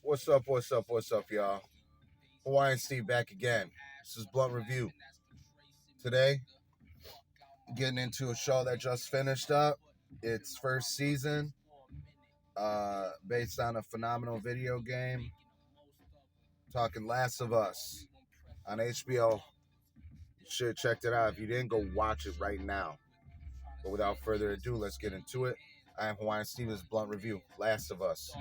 What's up? What's up? What's up, y'all? Hawaiian Steve back again. This is Blunt Review. Today, getting into a show that just finished up. Its first season, based on a phenomenal video game. Talking Last of Us on HBO. You should have checked it out. If you didn't, go watch it right now. But without further ado, let's get into it. I am Hawaiian Steve's Blunt Review. Last of Us.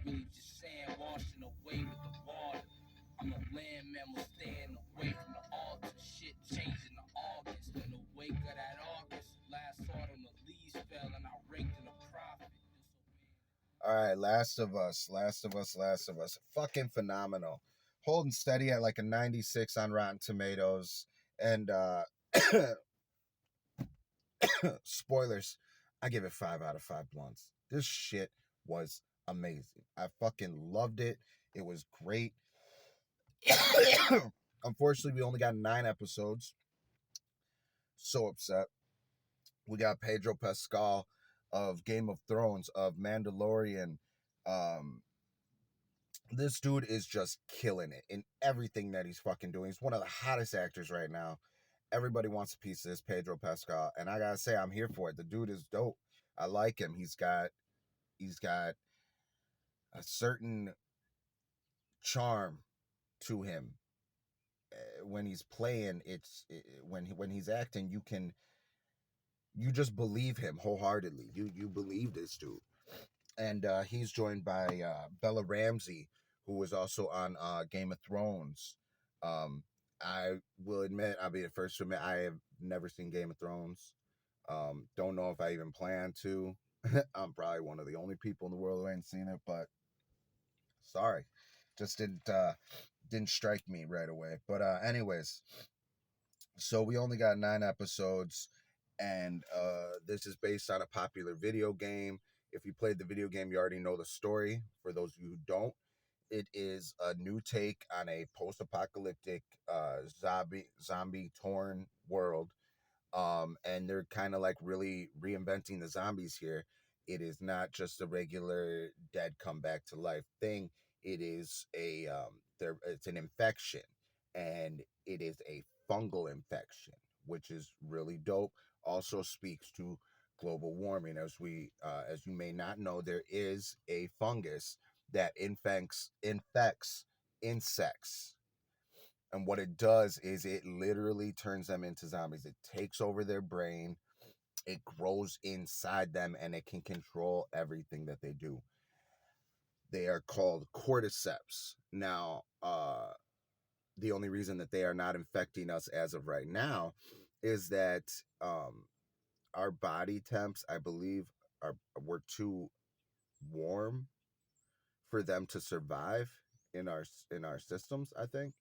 Really just saying, washing away with the water. I'm a landman, was staying away from the altar. Shit changing to August. In the wake of that August, last autumn the leaves fell and I raked in a profit. All right, Last of Us, Last of Us, Last of Us. Fucking phenomenal. Holding steady at like a 96 on Rotten Tomatoes. And spoilers, I give it 5 out of 5 blunts. This shit was amazing. I fucking loved it. It was great. Unfortunately, we only got 9 episodes. So upset. We got Pedro Pascal of Game of Thrones, of Mandalorian. This dude is just killing it in everything that he's fucking doing. He's one of the hottest actors right now. Everybody wants a piece of this Pedro Pascal, and I gotta say, I'm here for it. The dude is dope. I like him. He's got a certain charm to him. When he's playing, when he's acting, you just believe him wholeheartedly. You believe this dude, and he's joined by Bella Ramsey, who was also on Game of Thrones. I will admit, I'll be the first to admit, I have never seen Game of Thrones. Don't know if I even plan to. I'm probably one of the only people in the world who ain't seen it, but sorry, just didn't strike me right away. But anyways, so we only got 9 episodes, and this is based on a popular video game. If you played the video game, you already know the story. For those of you who don't, it is a new take on a post-apocalyptic zombie torn world. And they're kind of like really reinventing the zombies here. It is not just a regular dead come back to life thing. It is it's an infection, and it is a fungal infection, which is really dope. Also speaks to global warming. As you may not know, there is a fungus that infects insects, and what it does is it literally turns them into zombies. It takes over their brain, it grows inside them, and it can control everything that they do. They are called cordyceps. Now, the only reason that they are not infecting us as of right now is that our body temps, I believe, were too warm for them to survive in our systems, I think.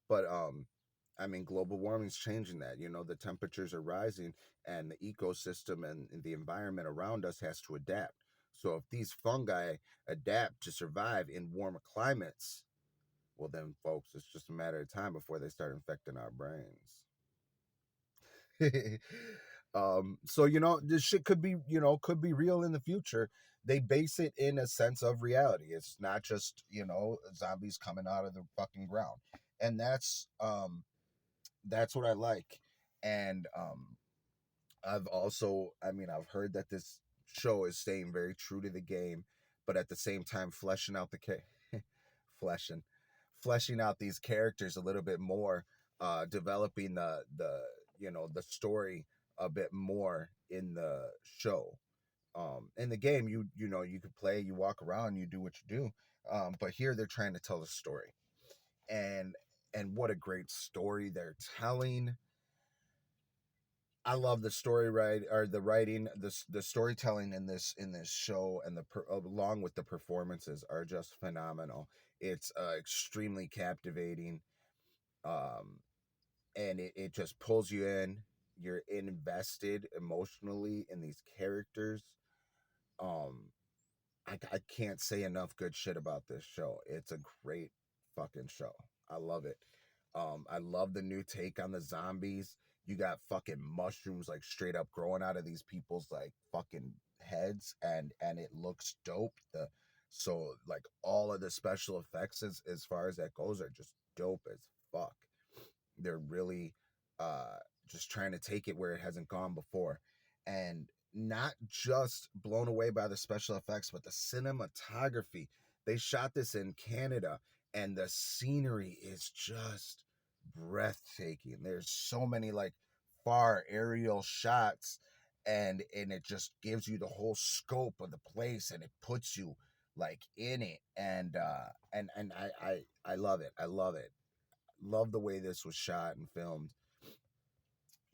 But I mean, global warming is changing that. The temperatures are rising, and the ecosystem and the environment around us has to adapt. So if these fungi adapt to survive in warmer climates, well then, folks, it's just a matter of time before they start infecting our brains. So this shit could be real in the future. They base it in a sense of reality. It's not just zombies coming out of the fucking ground, and that's what I like. And I've heard that this show is staying very true to the game, but at the same time fleshing out fleshing fleshing out these characters a little bit more, developing the story a bit more in the show. In the game, you could play, you walk around, you do what you do. But here they're trying to tell a story, and what a great story they're telling. I love the story, right? Or the writing, the storytelling in this show, and along with the performances are just phenomenal. It's extremely captivating, um, and it just pulls you in. You're invested emotionally in these characters. Um, I can't say enough good shit about this show. It's a great fucking show. I love it. I love the new take on the zombies. You got fucking mushrooms like straight up growing out of these people's like fucking heads, and it looks dope. The So like all of the special effects as far as that goes are just dope as fuck. They're really uh just trying to take it where it hasn't gone before. And not just blown away by the special effects, but the cinematography. They shot this in Canada, and the scenery is just breathtaking. There's so many like far aerial shots, and it just gives you the whole scope of the place, and it puts you like in it. And I love it. I love it. Love the way this was shot and filmed.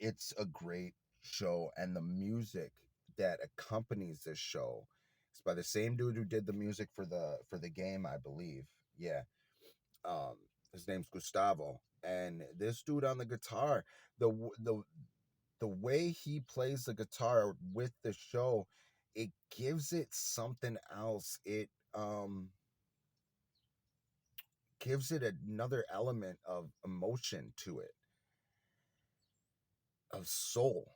It's a great show, and the music that accompanies this show is by the same dude who did the music for the game, I believe. Yeah. Um, his name's Gustavo, and this dude on the guitar, the the the way he plays the guitar with the show, it gives it something else. It gives it another element of emotion to it, of soul.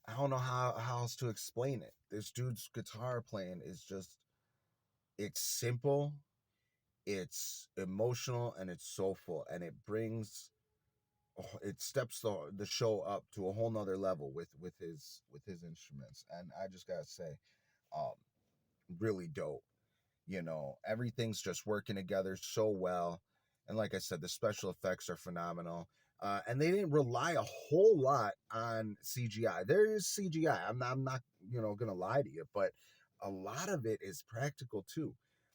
I don't know how else to explain it. This dude's guitar playing is just, it's simple, it's emotional, and it's soulful, and it brings, it steps the show up to a whole nother level with his instruments. And I just gotta say, um, really dope. Everything's just working together so well. And like I said, the special effects are phenomenal. And they didn't rely a whole lot on CGI. There is CGI. I'm not, gonna lie to you, but a lot of it is practical too.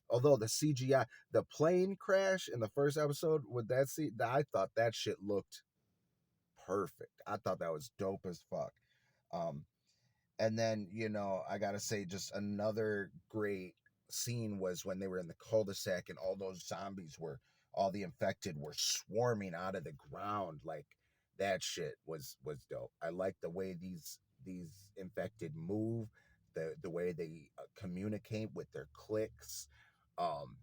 Although the CGI, the plane crash in the first episode with that I thought that shit looked perfect. I thought that was dope as fuck. Um, and then, I gotta say, just another great scene was when they were in the cul-de-sac and all the infected were swarming out of the ground. Like, that shit was dope. I like the way these infected move, the way they communicate with their clicks. Um,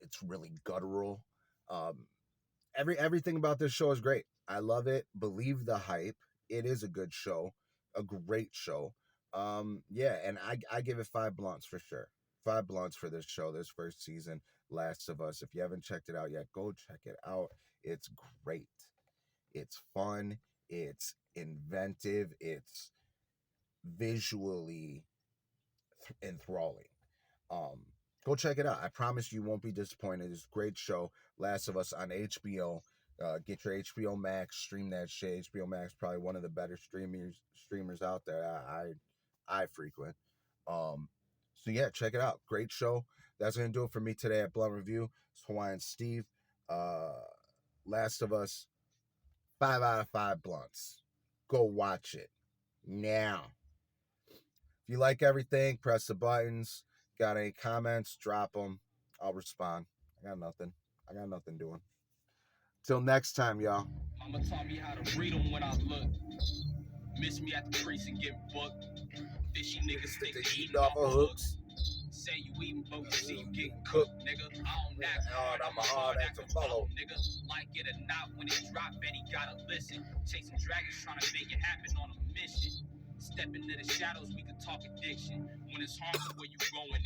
it's really guttural. Um, everything about this show is great. I love it. Believe the hype. It is a good show, a great show. Yeah, and I give it 5 blunts for sure. 5 blunts for this show, this first season, Last of Us. If you haven't checked it out yet, go check it out. It's great. It's fun. It's inventive. It's visually enthralling. Um, Go check it out. I promise you won't be disappointed. It's a great show. Last of Us on HBO. Get your HBO Max, stream that shit. HBO Max probably one of the better streamers out there. I frequent. So yeah, check it out. Great show. That's gonna do it for me today at Blunt Review. It's Hawaiian Steve. Uh, Last of Us. 5 out of 5 blunts. Go watch it now. If you like everything, press the buttons. Got any comments? Drop them. I'll respond. I got nothing. I got nothing doing. Till next time, y'all. Mama taught me how to read them when I look. Miss me at the precinct, get booked. Fishy niggas think they eating off of hooks. Say you eating, but we see you getting cooked, nigga. I don't act hard, I'm a hard act to follow, nigga. Like it or not, when it drop, Betty gotta listen. Chasing dragons, trying to make it happen on a mission. Step into the shadows, we can talk addiction. When it's harmful, where you going?